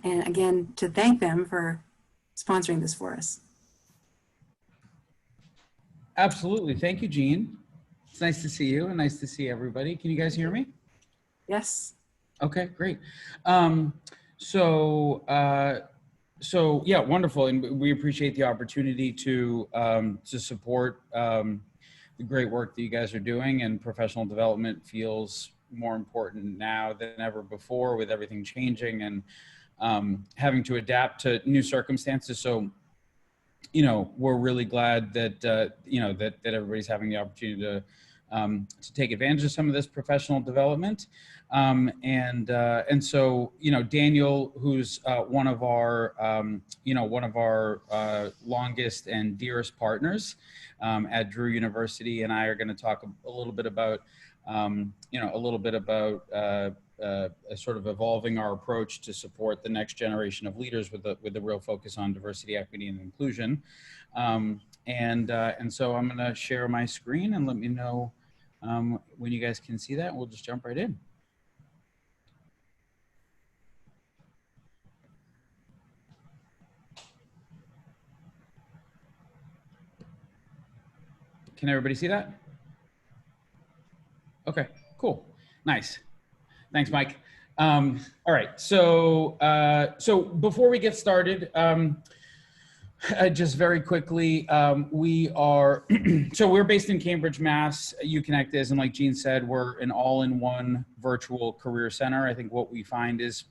And again, to thank them for sponsoring this for us. Absolutely. Thank you, Jean. It's nice to see you and nice to see everybody. Can you guys hear me? Yes. Okay, great. So yeah, wonderful. And we appreciate the opportunity to support the great work that you guys are doing, and professional development feels more important now than ever before with everything changing and having to adapt to new circumstances. So, you know, we're really glad that, you know, that everybody's having the opportunity to take advantage of some of this professional development. And so, you know, Daniel, who's one of our, you know, one of our longest and dearest partners at Drew University, and I are going to talk a little bit about, you know, a little bit about sort of evolving our approach to support the next generation of leaders with a real focus on diversity, equity, and inclusion. And so I'm going to share my screen and let me know when you guys can see that. We'll just jump right in. Can everybody see that? Okay, cool. Nice. Thanks, Mike. All right, so so before we get started, just very quickly, we are, so we're based in Cambridge, Mass. Uconnect is, and like Jean said, we're an all-in-one virtual career center. I think what we find is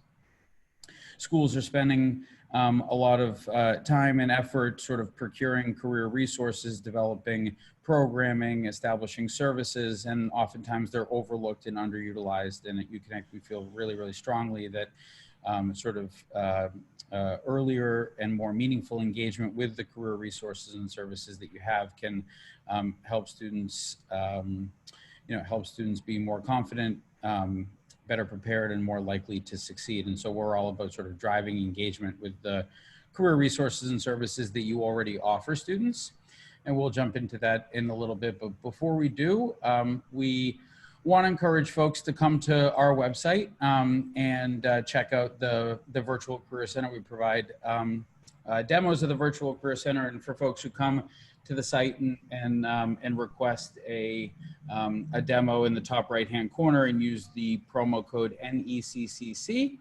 schools are spending a lot of time and effort sort of procuring career resources, developing programming, establishing services, and oftentimes they're overlooked and underutilized. And at Uconnect, we feel really, really strongly that sort of earlier and more meaningful engagement with the career resources and services that you have can help students, you know, help students be more confident, better prepared, and more likely to succeed. And so we're all about sort of driving engagement with the career resources and services that you already offer students. And we'll jump into that in a little bit. But before we do, we want to encourage folks to come to our website and check out the Virtual Career Center. We provide demos of the Virtual Career Center, and for folks who come to the site and request a demo in the top right-hand corner and use the promo code NECCC,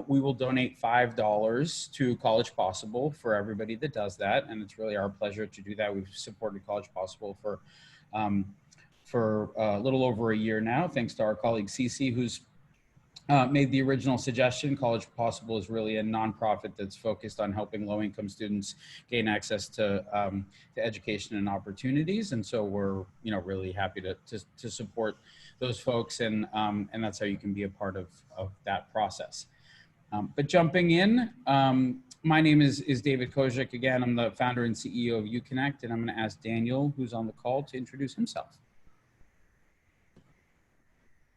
we will donate $5 to College Possible for everybody that does that, and it's really our pleasure to do that. We've supported College Possible for a little over a year now, thanks to our colleague CCC, who's made the original suggestion. College Possible is really a nonprofit that's focused on helping low-income students gain access to education and opportunities, and so we're, you know, really happy to support those folks, and that's how you can be a part of that process. But jumping in, my name is David Kozik. Again, I'm the founder and CEO of Uconnect, and I'm going to ask Daniel, who's on the call, to introduce himself.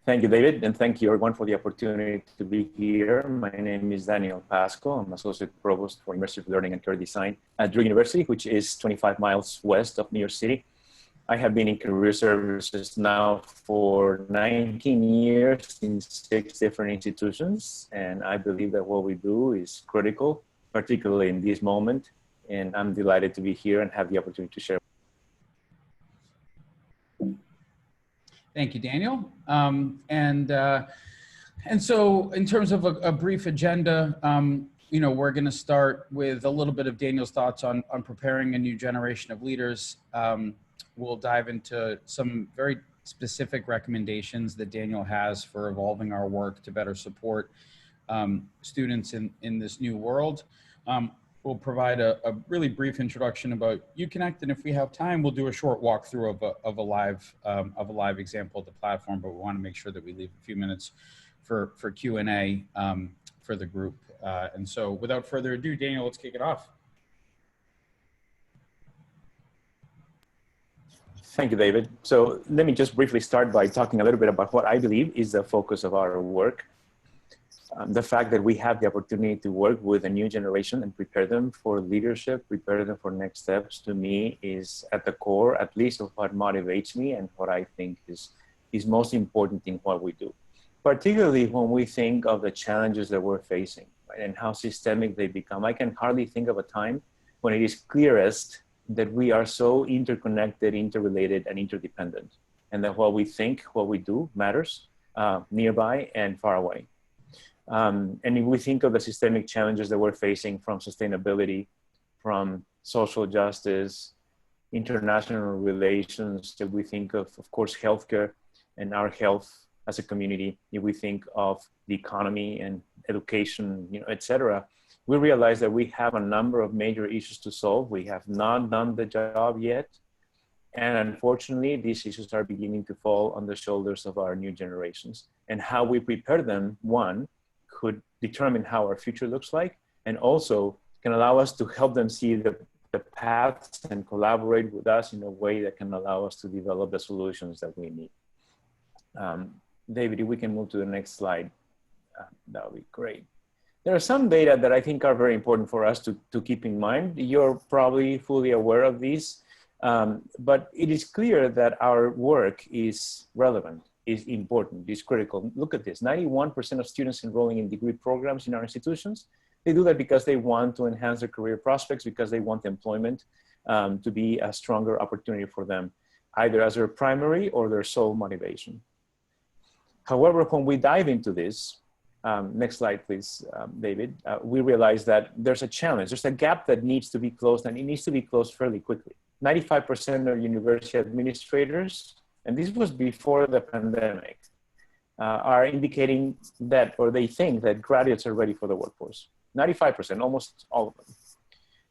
Thank you, David, and thank you everyone for the opportunity to be here. My name is Daniel Pasco. I'm Associate Provost for Immersive Learning and Career Design at Drew University, which is 25 miles west of New York City. I have been in career services now for 19 years in 6 different institutions, and I believe that what we do is critical, particularly in this moment, and I'm delighted to be here and have the opportunity to share. Thank you, Daniel. And so in terms of a brief agenda, you know, we're going to start with a little bit of Daniel's thoughts on preparing a new generation of leaders. We'll dive into some very specific recommendations that Daniel has for evolving our work to better support students in this new world. We'll provide a really brief introduction about Uconnect, and if we have time, we'll do a short walkthrough of a live example of the platform. But we want to make sure that we leave a few minutes for Q&A for the group. And so, without further ado, Daniel, let's kick it off. Thank you, David. So let me just briefly start by talking a little bit about what I believe is the focus of our work. The fact that we have the opportunity to work with a new generation and prepare them for leadership, prepare them for next steps, to me is at the core, at least, of what motivates me and what I think is most important in what we do. Particularly when we think of the challenges that we're facing. right? And how systemic they become. I can hardly think of a time when it is clearest that we are so interconnected, interrelated, and interdependent, and that what we think, what we do matters nearby and far away. And if we think of the systemic challenges that we're facing, from sustainability, from social justice, international relations, if we think of course, healthcare and our health as a community, if we think of the economy and education, et cetera, we realize that we have a number of major issues to solve. We have not done the job yet. And unfortunately, these issues are beginning to fall on the shoulders of our new generations. And how we prepare them, one, could determine how our future looks like, and also can allow us to help them see the paths and collaborate with us in a way that can allow us to develop the solutions that we need. David, if we can move to the next slide, that would be great. There are some data that I think are very important for us to keep in mind. You're probably fully aware of these, but it is clear that our work is relevant, is important, is critical. Look at this, 91% of students enrolling in degree programs in our institutions, they do that because they want to enhance their career prospects, because they want employment to be a stronger opportunity for them, either as their primary or their sole motivation. However, when we dive into this, next slide, please, David, we realize that there's a challenge. There's a gap that needs to be closed, and it needs to be closed fairly quickly. 95% of university administrators, and this was before the pandemic, are indicating that, or they think that graduates are ready for the workforce. 95%, almost all of them.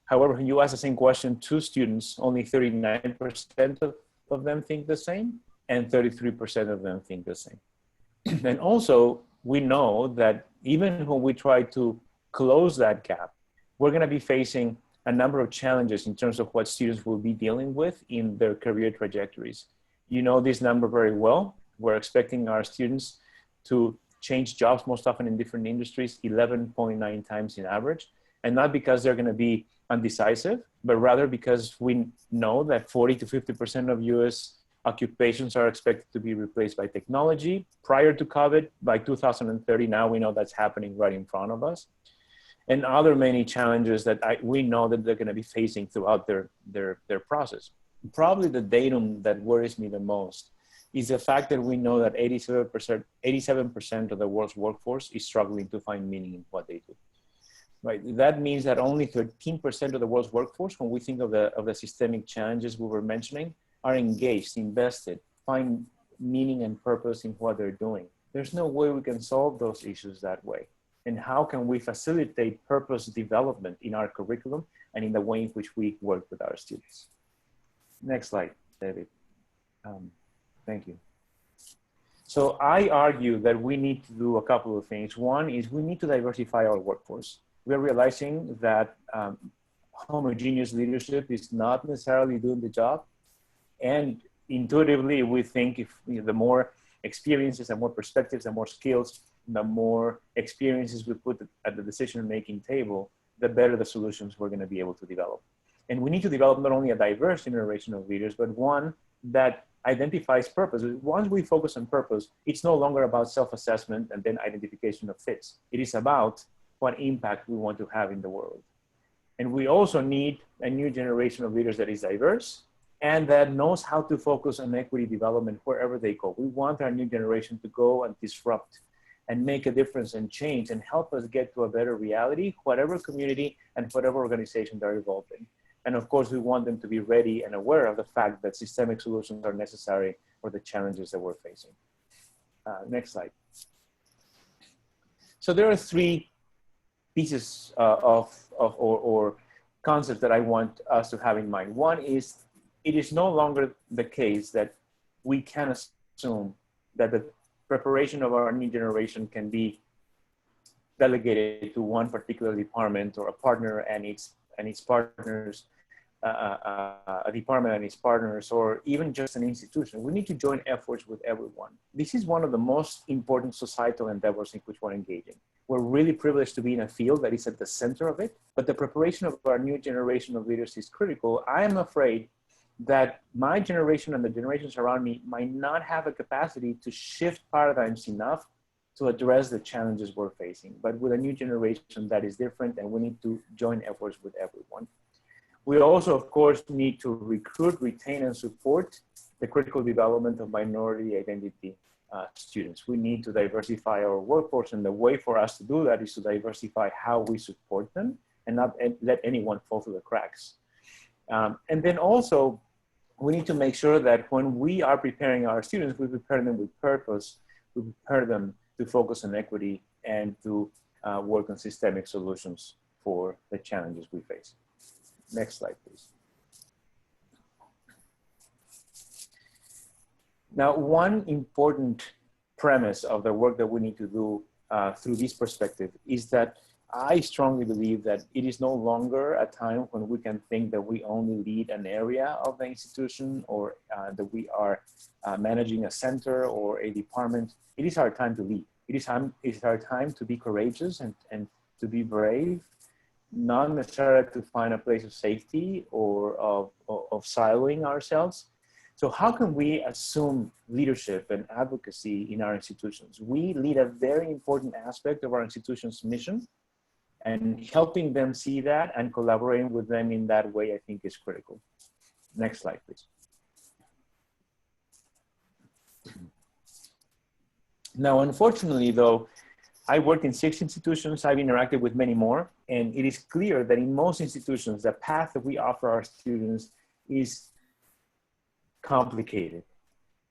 However, when you ask the same question to students, only 39% of them think the same, and 33% of them think the same. And also, we know that even when we try to close that gap, we're going to be facing a number of challenges in terms of what students will be dealing with in their career trajectories. You know this number very well. We're expecting our students to change jobs most often in different industries, 11.9 times in average, and not because they're going to be undecisive, but rather because we know that 40 to 50% of US occupations are expected to be replaced by technology. Prior to COVID, by 2030, now we know that's happening right in front of us. And other many challenges that we know that they're going to be facing throughout their process. Probably the datum that worries me the most is the fact that we know that 87% of the world's workforce is struggling to find meaning in what they do. Right? That means that only 13% of the world's workforce, when we think of the systemic challenges we were mentioning, are engaged, invested, find meaning and purpose in what they're doing. There's no way we can solve those issues that way. And how can we facilitate purpose development in our curriculum and in the way in which we work with our students? Next slide, David. Thank you. So I argue that we need to do a couple of things. One is we need to diversify our workforce. We're realizing that homogeneous leadership is not necessarily doing the job. And intuitively, we think if the more experiences, the more perspectives, the more skills, the more experiences we put at the decision-making table, the better the solutions we're going to be able to develop. And we need to develop not only a diverse generation of leaders, but one that identifies purpose. Once we focus on purpose, it's no longer about self-assessment and then identification of fits. It is about what impact we want to have in the world. And we also need a new generation of leaders that is diverse and that knows how to focus on equity development wherever they go. We want our new generation to go and disrupt and make a difference and change and help us get to a better reality, whatever community and whatever organization they're involved in. And of course, we want them to be ready and aware of the fact that systemic solutions are necessary for the challenges that we're facing. Next slide. So there are three pieces or concepts that I want us to have in mind. One is, it is no longer the case that we can assume that the preparation of our new generation can be delegated to one particular department or a partner and its partners, a department and its partners, or even just an institution. We need to join efforts with everyone. This is one of the most important societal endeavors in which we're engaging. We're really privileged to be in a field that is at the center of it, but the preparation of our new generation of leaders is critical. I am afraid that my generation and the generations around me might not have a capacity to shift paradigms enough to address the challenges we're facing. But with a new generation, that is different, and we need to join efforts with everyone. We also, of course, need to recruit, retain, and support the critical development of minority identity students. We need to diversify our workforce, and the way for us to do that is to diversify how we support them and not let anyone fall through the cracks. And then also, we need to make sure that when we are preparing our students, we prepare them with purpose, we prepare them to focus on equity and to work on systemic solutions for the challenges we face. Next slide, please. Now, one important premise of the work that we need to do through this perspective is that I strongly believe that it is no longer a time when we can think that we only lead an area of the institution, or that we are managing a center or a department. It is our time to lead. It is our time to be courageous and to be brave, not necessarily to find a place of safety or of siloing ourselves. So how can we assume leadership and advocacy in our institutions? We lead a very important aspect of our institution's mission, and helping them see that and collaborating with them in that way, I think, is critical. Next slide, please. Now, unfortunately, though, I worked in 6 institutions, I've interacted with many more, and it is clear that in most institutions, the path that we offer our students is complicated,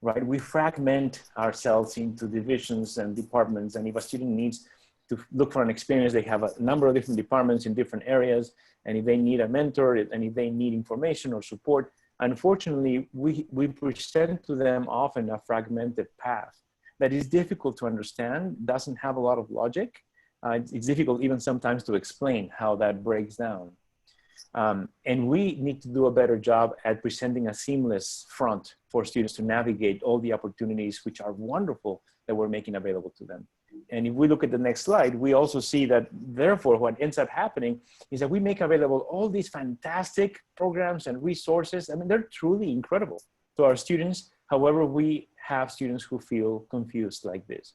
right? We fragment ourselves into divisions and departments, and if a student needs to look for an experience, they have a number of different departments in different areas, and if they need a mentor, and if they need information or support, unfortunately, we present to them often a fragmented path that is difficult to understand, doesn't have a lot of logic. It's difficult even sometimes to explain how that breaks down. And we need to do a better job at presenting a seamless front for students to navigate all the opportunities which are wonderful that we're making available to them. And if we look at the next slide, we also see that therefore what ends up happening is that we make available all these fantastic programs and resources. I mean, they're truly incredible to our students. However, we have students who feel confused like this.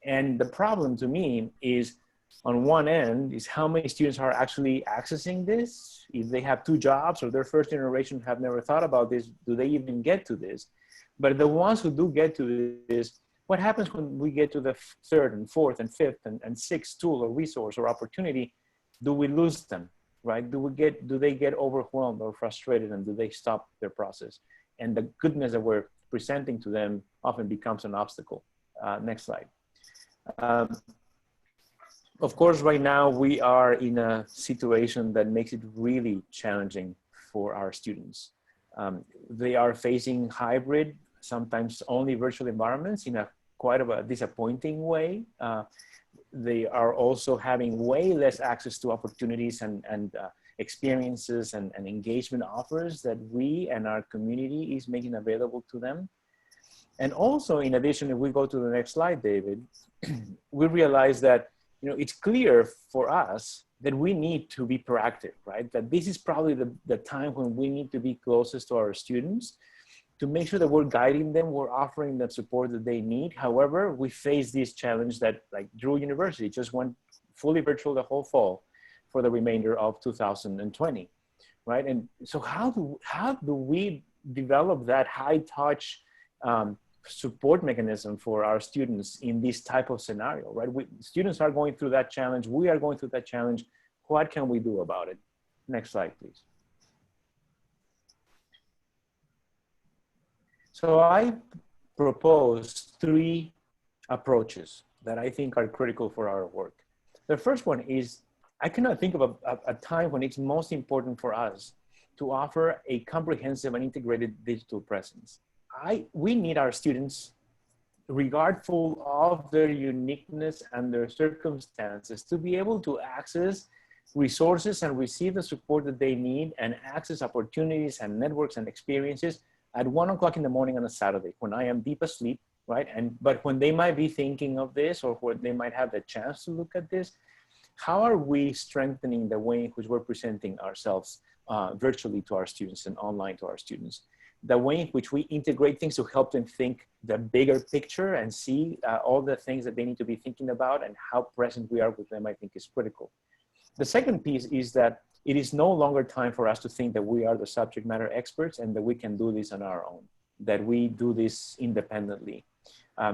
And the problem to me is, on one end, is how many students are actually accessing this. If they have 2 jobs or their first generation have never thought about this, do they even get to this? But the ones who do get to this, what happens when we get to the 3rd and 4th and 5th and 6th tool or resource or opportunity? Do we lose them, right? Do they get overwhelmed or frustrated, and do they stop their process? And the goodness that we're presenting to them often becomes an obstacle. Next slide. Of course, right now we are in a situation that makes it really challenging for our students. They are facing hybrid, sometimes only virtual environments in a quite of a disappointing way. They are also having way less access to opportunities and experiences and engagement offers that we and our community is making available to them. And also, in addition, if we go to the next slide, David, we realize that it's clear for us that we need to be proactive, right? That this is probably the time when we need to be closest to our students to make sure that we're guiding them, we're offering the support that they need. However, we face this challenge that, like Drew University just went fully virtual the whole fall for the remainder of 2020, right? And so how do we develop that high touch support mechanism for our students in this type of scenario, right? Students are going through that challenge. We are going through that challenge. What can we do about it? Next slide, please. So I propose 3 approaches that I think are critical for our work. The first one is, I cannot think of a time when it's most important for us to offer a comprehensive and integrated digital presence. We need our students, regardful of their uniqueness and their circumstances, to be able to access resources and receive the support that they need and access opportunities and networks and experiences at 1 o'clock in the morning on a Saturday when I am deep asleep, right? But when they might be thinking of this, or when they might have the chance to look at this, how are we strengthening the way in which we're presenting ourselves virtually to our students and online to our students? the way in which we integrate things to help them think the bigger picture and see all the things that they need to be thinking about and how present we are with them, I think is critical. The second piece is that it is no longer time for us to think that we are the subject matter experts and that we can do this on our own, that we do this independently.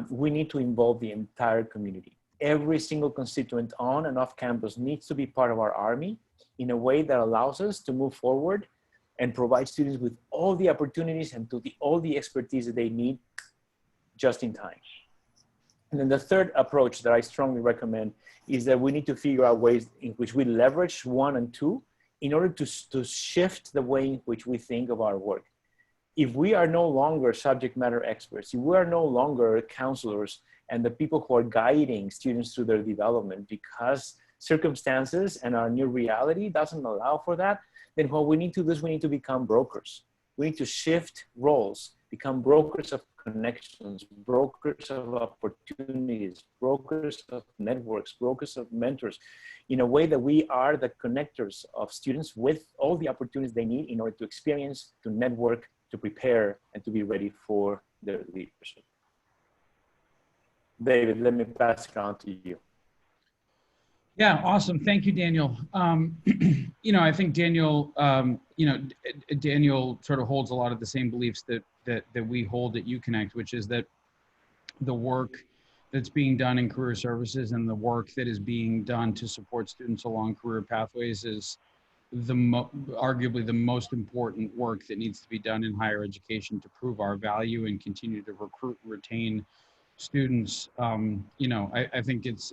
We need to involve the entire community. Every single constituent on and off campus needs to be part of our army in a way that allows us to move forward and provide students with all the opportunities and all the expertise that they need just in time. And then the third approach that I strongly recommend is that we need to figure out ways in which we leverage 1 and 2 in order to shift the way in which we think of our work. If we are no longer subject matter experts, if we are no longer counselors and the people who are guiding students through their development because circumstances and our new reality doesn't allow for that, then what we need to do is we need to become brokers. We need to shift roles, become brokers of connections, brokers of opportunities, brokers of networks, brokers of mentors, in a way that we are the connectors of students with all the opportunities they need in order to experience, to network, to prepare, and to be ready for their leadership. David, let me pass it on to you. Yeah, awesome. Thank you, Daniel. You know, I think Daniel, Daniel sort of holds a lot of the same beliefs that we hold at Uconnect, which is that the work that's being done in career services and the work that is being done to support students along career pathways is arguably the most important work that needs to be done in higher education to prove our value and continue to recruit, retain students. You know, I think it's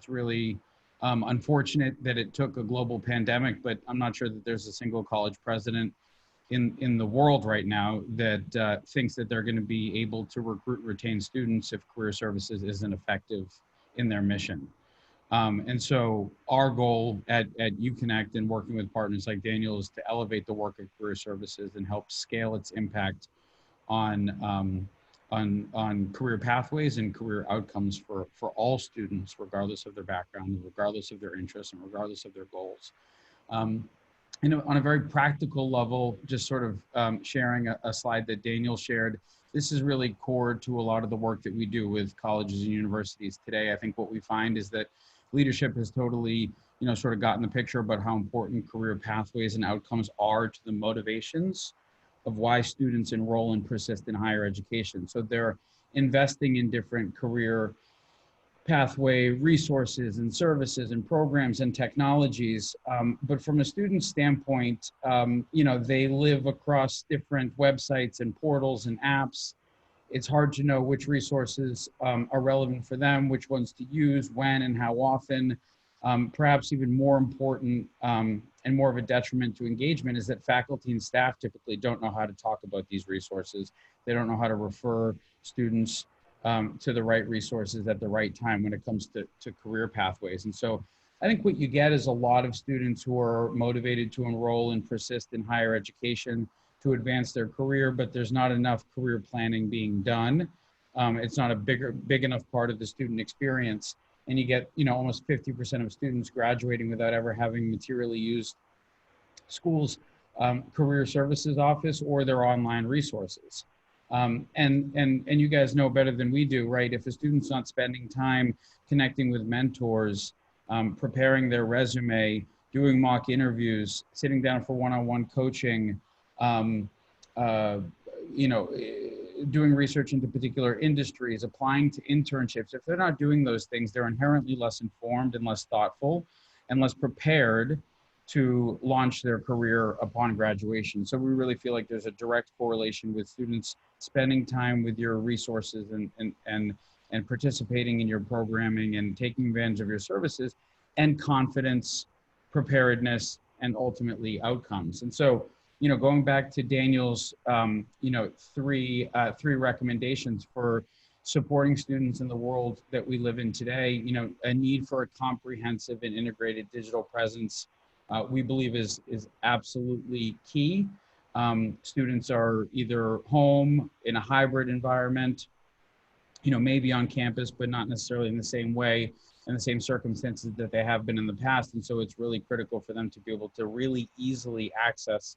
really unfortunate that it took a global pandemic, but I'm not sure that there's a single college president in the world right now that thinks that they're going to be able to recruit, retain students if career services isn't effective in their mission. And so our goal at Uconnect and working with partners like Daniel is to elevate the work of career services and help scale its impact on career pathways and career outcomes for all students, regardless of their background, regardless of their interests, and regardless of their goals. You know, on a very practical level, just sort of sharing a slide that Daniel shared, this is really core to a lot of the work that we do with colleges and universities today. I think what we find is that leadership has totally, you know, sort of gotten the picture about how important career pathways and outcomes are to the motivations of why students enroll and persist in higher education. So they're investing in different career pathway resources and services and programs and technologies. But from a student standpoint, you know, they live across different websites and portals and apps. It's hard to know which resources are relevant for them, which ones to use, when and how often. Perhaps even more important and more of a detriment to engagement is that faculty and staff typically don't know how to talk about these resources. They don't know how to refer students to the right resources at the right time when it comes to career pathways. And so I think what you get is a lot of students who are motivated to enroll and persist in higher education to advance their career, but there's not enough career planning being done. It's not a big enough part of the student experience. And you get, you know, almost 50% of students graduating without ever having materially used school's career services office or their online resources. And you guys know better than we do, right? If a student's not spending time connecting with mentors, preparing their resume, doing mock interviews, sitting down for one-on-one coaching, you know, doing research into particular industries, applying to internships, if they're not doing those things, they're inherently less informed and less thoughtful and less prepared to launch their career upon graduation. So we really feel like there's a direct correlation with students spending time with your resources and participating in your programming and taking advantage of your services, and confidence, preparedness, and ultimately outcomes. And so, you know, going back to Daniel's, you know, three recommendations for supporting students in the world that we live in today, you know, a need for a comprehensive and integrated digital presence, we believe is absolutely key. Students are either home in a hybrid environment, you know, maybe on campus, but not necessarily in the same way and the same circumstances that they have been in the past. And so it's really critical for them to be able to really easily access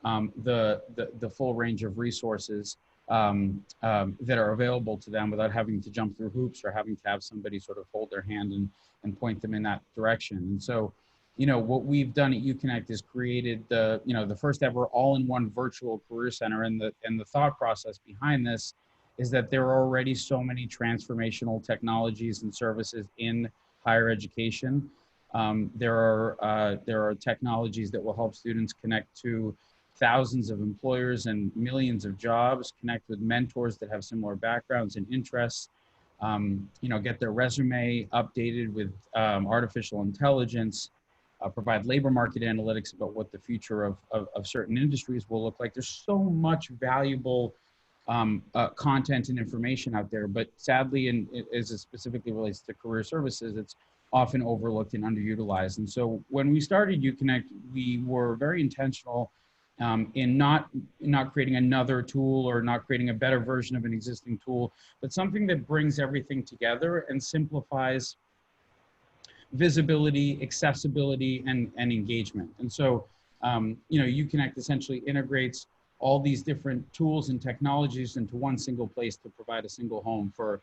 the full range of resources that are available to them without having to jump through hoops or having to have somebody sort of hold their hand and point them in that direction. And so, what we've done at Uconnect is created the first ever all-in-one virtual career center. And the thought process behind this is that there are already so many transformational technologies and services in higher education. There are technologies that will help students connect to thousands of employers and millions of jobs, connect with mentors that have similar backgrounds and interests, get their resume updated with artificial intelligence, provide labor market analytics about what the future of certain industries will look like. There's so much valuable content and information out there, but sadly, and as it specifically relates to career services, it's often overlooked and underutilized. And so when we started Uconnect, we were very intentional in not creating another tool or not creating a better version of an existing tool, but something that brings everything together and simplifies visibility, accessibility, and engagement. And so, Uconnect essentially integrates all these different tools and technologies into one single place to provide a single home for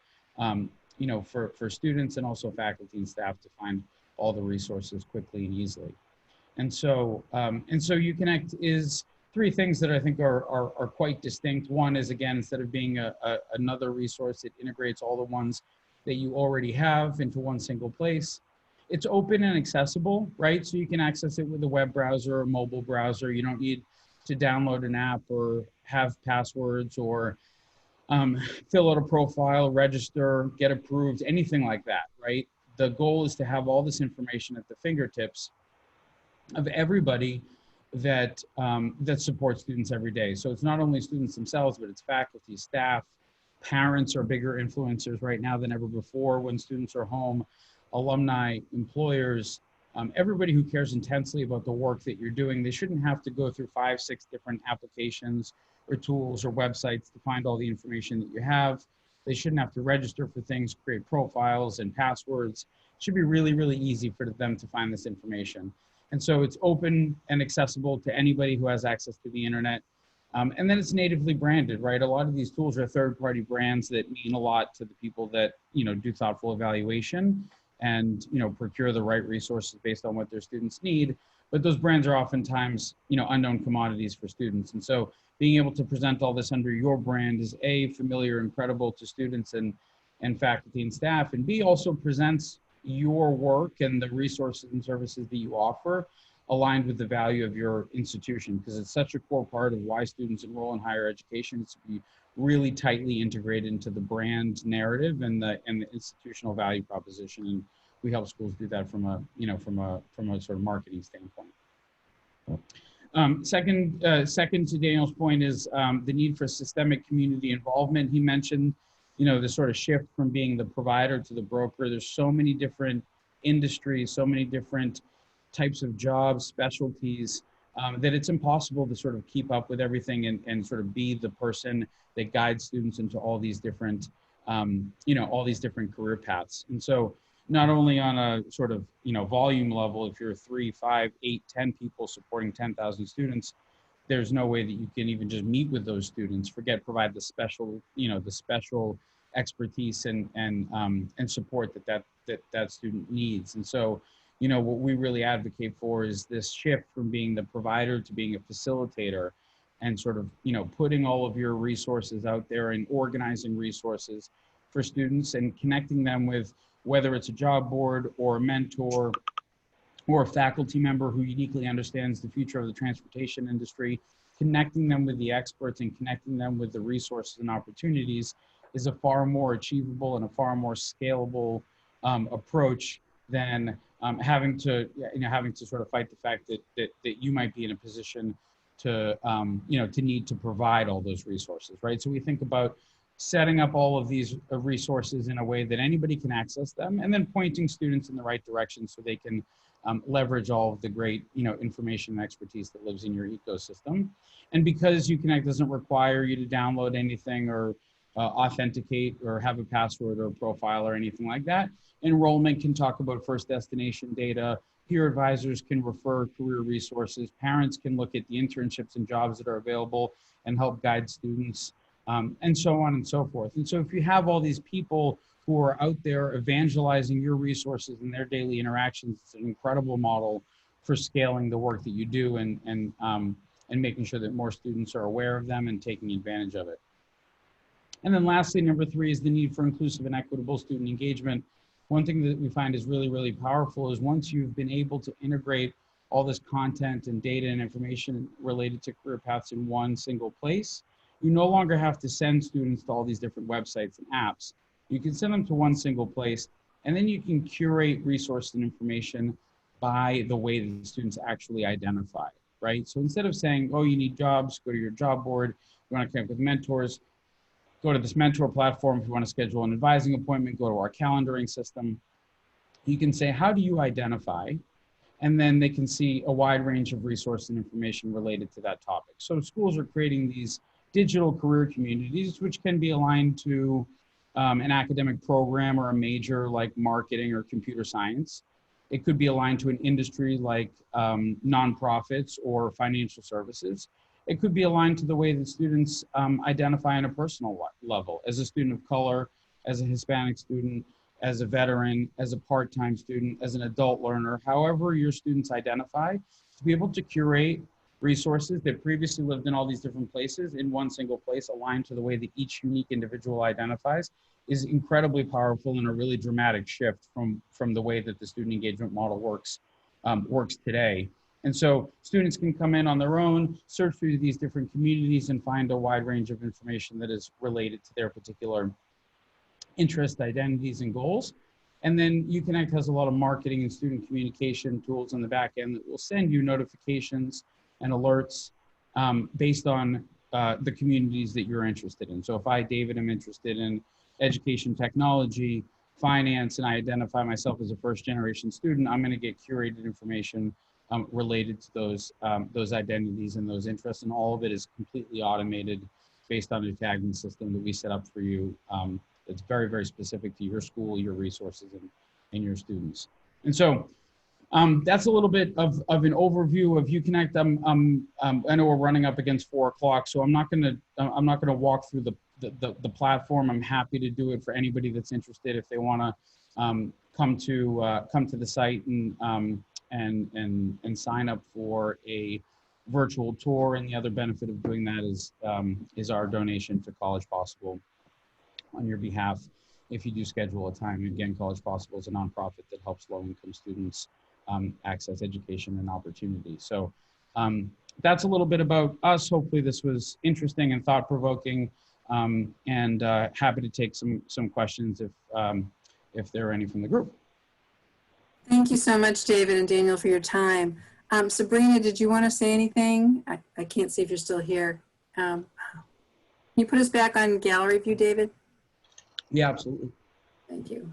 students and also faculty and staff to find all the resources quickly and easily. And so Uconnect is three things that I think are quite distinct. One is, again, instead of being another resource, it integrates all the ones that you already have into one single place. It's open and accessible, right? So you can access it with a web browser or mobile browser. You don't need to download an app or have passwords or fill out a profile, register, get approved, anything like that, right? The goal is to have all this information at the fingertips of everybody that supports students every day. So it's not only students themselves, but it's faculty, staff, parents are bigger influencers right now than ever before when students are home, alumni, employers, everybody who cares intensely about the work that you're doing. They shouldn't have to go through 5, 6 different applications or tools or websites to find all the information that you have. They shouldn't have to register for things, create profiles and passwords. It should be really, really easy for them to find this information. And so it's open and accessible to anybody who has access to the internet. And then it's natively branded, right? A lot of these tools are third-party brands that mean a lot to the people that, do thoughtful evaluation and, procure the right resources based on what their students need. But those brands are oftentimes, unknown commodities for students. And so being able to present all this under your brand is A, familiar and credible to students and faculty and staff, and B, also presents your work and the resources and services that you offer aligned with the value of your institution, because it's such a core part of why students enroll in higher education. It's to be really tightly integrated into the brand narrative and the institutional value proposition. And we help schools do that from a sort of marketing standpoint. Second to Daniel's point is the need for systemic community involvement. He mentioned, the sort of shift from being the provider to the broker. There's so many different industries, so many different types of jobs, specialties, that it's impossible to sort of keep up with everything and sort of be the person that guides students into all these different, all these different career paths. And so not only on a sort of, volume level, if you're 3, 5, 8, 10 people supporting 10,000 students, there's no way that you can even just meet with those students, provide the special, the special expertise and support that student needs. And so, what we really advocate for is this shift from being the provider to being a facilitator and sort of, putting all of your resources out there and organizing resources for students and connecting them with, whether it's a job board or a mentor or a faculty member who uniquely understands the future of the transportation industry, connecting them with the experts and connecting them with the resources and opportunities is a far more achievable and a far more scalable approach than having to sort of fight the fact that you might be in a position to to need to provide all those resources, right? So we think about setting up all of these resources in a way that anybody can access them, and then pointing students in the right direction so they can leverage all of the great information and expertise that lives in your ecosystem. And because Uconnect doesn't require you to download anything or authenticate or have a password or a profile or anything like that, enrollment can talk about first destination data, peer advisors can refer career resources, parents can look at the internships and jobs that are available and help guide students, and so on and so forth. And so if you have all these people who are out there evangelizing your resources in their daily interactions, it's an incredible model for scaling the work that you do and making sure that more students are aware of them and taking advantage of it. And then lastly, number 3 is the need for inclusive and equitable student engagement. One thing that we find is really, really powerful is once you've been able to integrate all this content and data and information related to career paths in one single place, you no longer have to send students to all these different websites and apps. You can send them to one single place, and then you can curate resources and information by the way that the students actually identify, right? So instead of saying, oh, you need jobs, go to your job board, you want to connect with mentors, go to this mentor platform. If you want to schedule an advising appointment, go to our calendaring system. You can say, how do you identify? And then they can see a wide range of resources and information related to that topic. So schools are creating these digital career communities, which can be aligned to an academic program or a major like marketing or computer science. It could be aligned to an industry like nonprofits or financial services. It could be aligned to the way that students identify on a personal level, as a student of color, as a Hispanic student, as a veteran, as a part-time student, as an adult learner, however your students identify, to be able to curate resources that previously lived in all these different places in one single place, aligned to the way that each unique individual identifies, is incredibly powerful and a really dramatic shift from the way that the student engagement model works today. And so students can come in on their own, search through these different communities and find a wide range of information that is related to their particular interests, identities, and goals. And then Uconnect has a lot of marketing and student communication tools on the back end that will send you notifications and alerts based on the communities that you're interested in. So if I, David, am interested in education technology, finance, and I identify myself as a first-generation student, I'm going to get curated information related to those identities and those interests, and all of it is completely automated based on a tagging system that we set up for you. It's very, very specific to your school, your resources, and your students. And so that's a little bit of an overview of Uconnect. I know we're running up against 4 o'clock, so I'm not gonna walk through the platform. I'm happy to do it for anybody that's interested if they want to come to the site and sign up for a virtual tour. And the other benefit of doing that is our donation to College Possible on your behalf if you do schedule a time. Again, College Possible is a nonprofit that helps low-income students access education and opportunity. So that's a little bit about us. Hopefully this was interesting and thought-provoking, and happy to take some questions if there are any from the group. Thank you so much, David and Daniel, for your time. Sabrina, did you want to say anything? I can't see if you're still here. Can you put us back on gallery view, David? Yeah, absolutely. Thank you.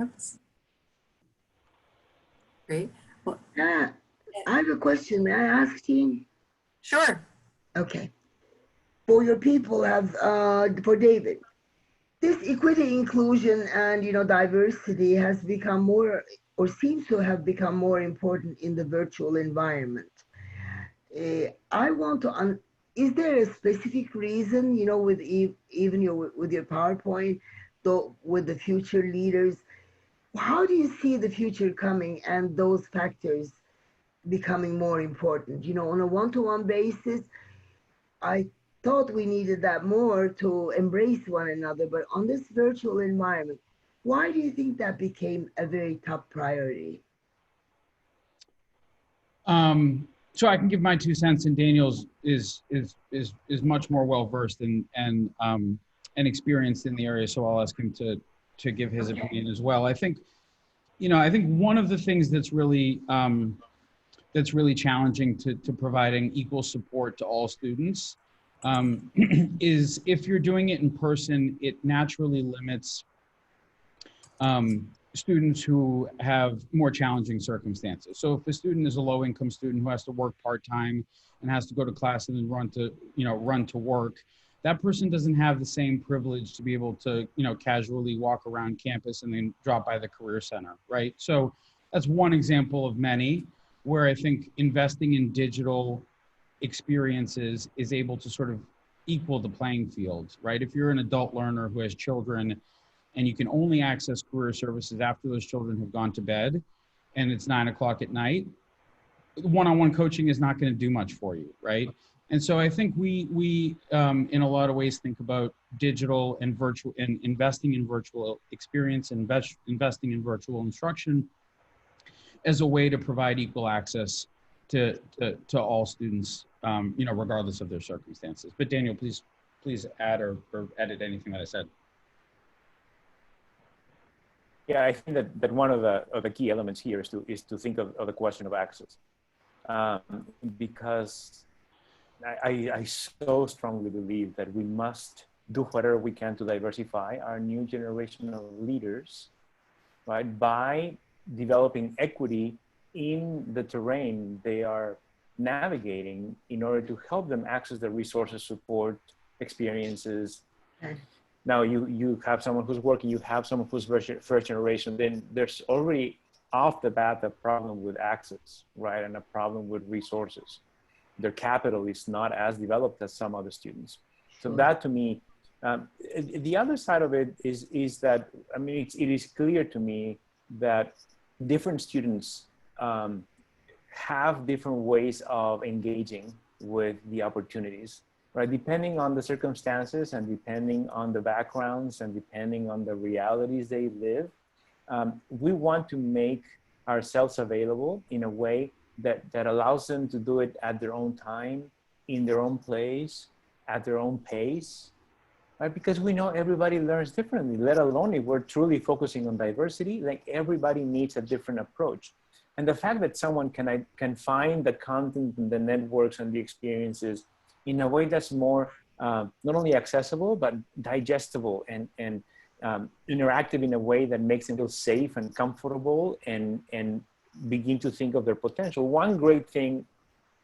Oops. Great. Well, I have a question. May I ask you? sure. Okay. For your people, for David, this equity, inclusion, and diversity has become more, or seems to have become more important in the virtual environment. I want to. Is there a specific reason, with with your PowerPoint, though, with the future leaders? How do you see the future coming and those factors becoming more important? On a one-to-one basis, I thought we needed that more to embrace one another, but on this virtual environment, why do you think that became a very top priority? So I can give my 2 cents, and Daniel's is much more well-versed and experienced in the area, so I'll ask him to give his opinion as well. I think one of the things that's really challenging to providing equal support to all students is if you're doing it in person, it naturally limits students who have more challenging circumstances. So if a student is a low-income student who has to work part-time and has to go to class and then run to work, that person doesn't have the same privilege to be able to, casually walk around campus and then drop by the career center, right? So that's one example of many where I think investing in digital experiences is able to sort of equal the playing field, right? If you're an adult learner who has children and you can only access career services after those children have gone to bed and it's 9 o'clock at night, one-on-one coaching is not going to do much for you, right? And so I think we in a lot of ways think about digital and virtual and investing in virtual experience, investing in virtual instruction as a way to provide equal access to all students, regardless of their circumstances. But Daniel, please add or edit anything that I said. Yeah, I think that one of the key elements here is to think of the question of access, because I so strongly believe that we must do whatever we can to diversify our new generation of leaders, right, by developing equity in the terrain they are navigating in order to help them access the resources, support, experiences. Okay. Now you have someone who's working, you have someone who's first generation, then there's already off the bat a problem with access, right? And a problem with resources. Their capital is not as developed as some other students. So that to me, the other side of it is that, I mean, it is clear to me that different students have different ways of engaging with the opportunities, right? Depending on the circumstances and depending on the backgrounds and depending on the realities they live, we want to make ourselves available in a way that allows them to do it at their own time, in their own place, at their own pace, right? Because we know everybody learns differently, let alone if we're truly focusing on diversity, like everybody needs a different approach. And the fact that someone can find the content and the networks and the experiences in a way that's more not only accessible, but digestible and interactive in a way that makes them feel safe and comfortable and begin to think of their potential. One great thing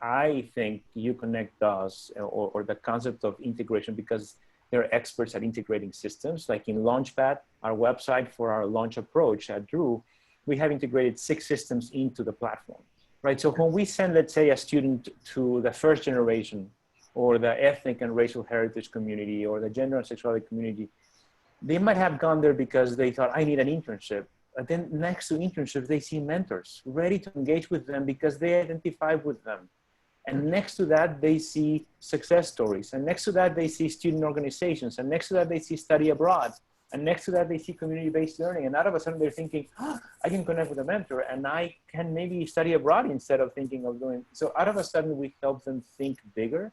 I think Uconnect does, or the concept of integration, because they're experts at integrating systems, like in Launchpad, our website for our launch approach at Drew, we have integrated 6 systems into the platform, right? So when we send, let's say, a student to the first generation or the ethnic and racial heritage community or the gender and sexuality community, they might have gone there because they thought, I need an internship. But then next to internships, they see mentors ready to engage with them because they identify with them. And next to that, they see success stories. And next to that, they see student organizations. And next to that, they see study abroad. And next to that, they see community-based learning. And out of a sudden, they're thinking, oh, I can connect with a mentor and I can maybe study abroad instead of thinking of doing. So out of a sudden, we help them think bigger,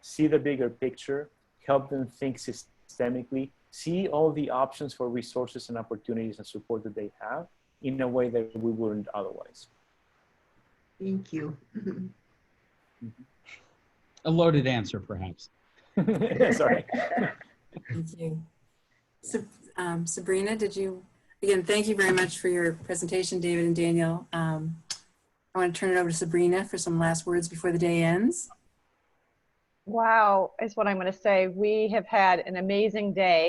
see the bigger picture, help them think systemically, see all the options for resources and opportunities and support that they have in a way that we wouldn't otherwise. Thank you. A loaded answer, perhaps. Sorry. Thank you. So, Sabrina, again, thank you very much for your presentation, David and Daniel. I want to turn it over to Sabrina for some last words before the day ends. Wow, is what I'm going to say. We have had an amazing day.